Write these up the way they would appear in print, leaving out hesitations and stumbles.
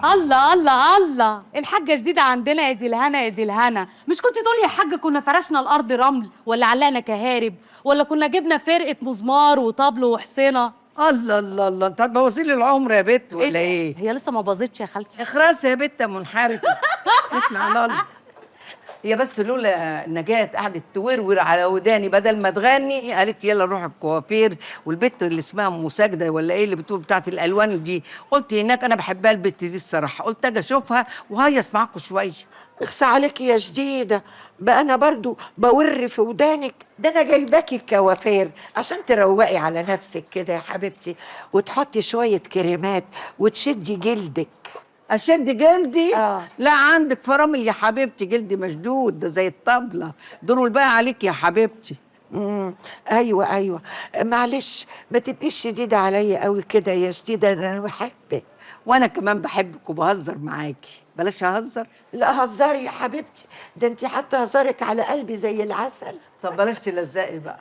الله الله الله، الحاجة جديدة عندنا يا دي الهنا يا دي الهنا. مش كنت تقولي يا حاجة كنا فرشنا الأرض رمل ولا علقنا كهارب ولا كنا جبنا فرقة مزمار وطبل وحصينة؟ الله الله الله، انت هتبوظي لي العمر يا بت ولا ايه؟ هي لسه ما باظتش يا خالتي. اخرسي يا بت منحرفه. اطلع على الله. هي بس لولا نجاة قعدت تورور على وداني بدل ما تغني قالت يلا نروح الكوافير، والبت اللي اسمها ام ساجده ولا ايه اللي بتقول بتاعت الالوان دي، قلت هناك انا بحبها البت دي الصراحه، قلت اجي اشوفها وهيص معاكم شويه. اخصى عليكي يا جديدة، بقى أنا برضو بور في ودانك. ده أنا جايباكي الكوافير عشان تروقي على نفسك كده يا حبيبتي، وتحطي شوية كريمات وتشدي جلدك. اشد جلدي؟ آه. لا عندك فرامل يا حبيبتي، جلدي مشدود ده زي الطبله، دول بقى عليك يا حبيبتي. ايوه ايوه، معلش ما تبقيش شديده عليا قوي كده يا جديده، انا بحبك. وانا كمان بحبك وبهزر معاكي، بلاش اهزر. لا هزاري يا حبيبتي، ده انت حتى هزارك على قلبي زي العسل. طب بلاش تلزقي بقى.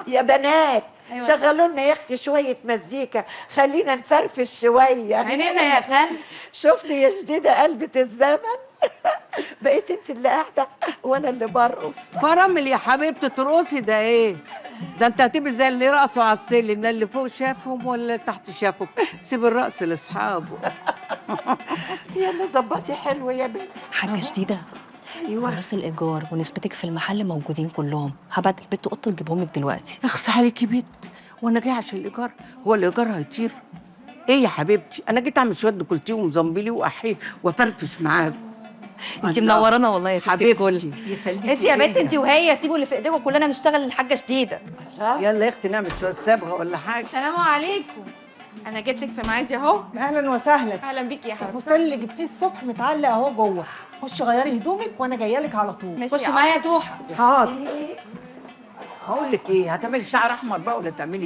يا بنات شغلوا لنا يا اختي شويه مزيكا، خلينا نفرفش شويه. عينينا يا خالتي. شفتي يا جديده قلبة الزمن؟ بقيت انت اللي قاعده وانا اللي برقص. فرامل يا حبيبتي ترقصي ده ايه؟ ده انت هتبقي زي اللي رقصوا على السلم، لا اللي فوق شافهم ولا اللي تحت شافهم، سيب الرقص لاصحابه. يلا ظبطي حلو يا بنت. حاجة جديدة. ايوه فلوس الإيجار ونسبتك في المحل موجودين كلهم، هبعت البت قطة تجيبهم لك دلوقتي. اخص عليكي بيت، وانا جاي عشان الايجار؟ هو الايجار هيطير؟ ايه يا حبيبتي، انا جيت اعمل شويه ديكولتيه ومزمبلي واحيه وافرفش معاكم. انت منورانا والله يا ست الكل. حبيبتي يخليكي انت يا بنت ليا. انت وهي سيبوا اللي في ايديكم، كلنا نشتغل الحاجه جديده. يلا يا اختي نعمل شويه صبغه ولا حاجه. السلام عليكم. انا جيت لك في ميعادي اهو. اهلا وسهلا. اهلا بيكي يا حبيبتي. الفستان اللي جبتيه الصبح متعلق اهو جوه، خشي غيري هدومك وانا جايه لك على طول. ماشي خشي معايا يا توحة. حاضر. هقول لك ايه، هتعملي شعر احمر بقى ولا تعملي ايه؟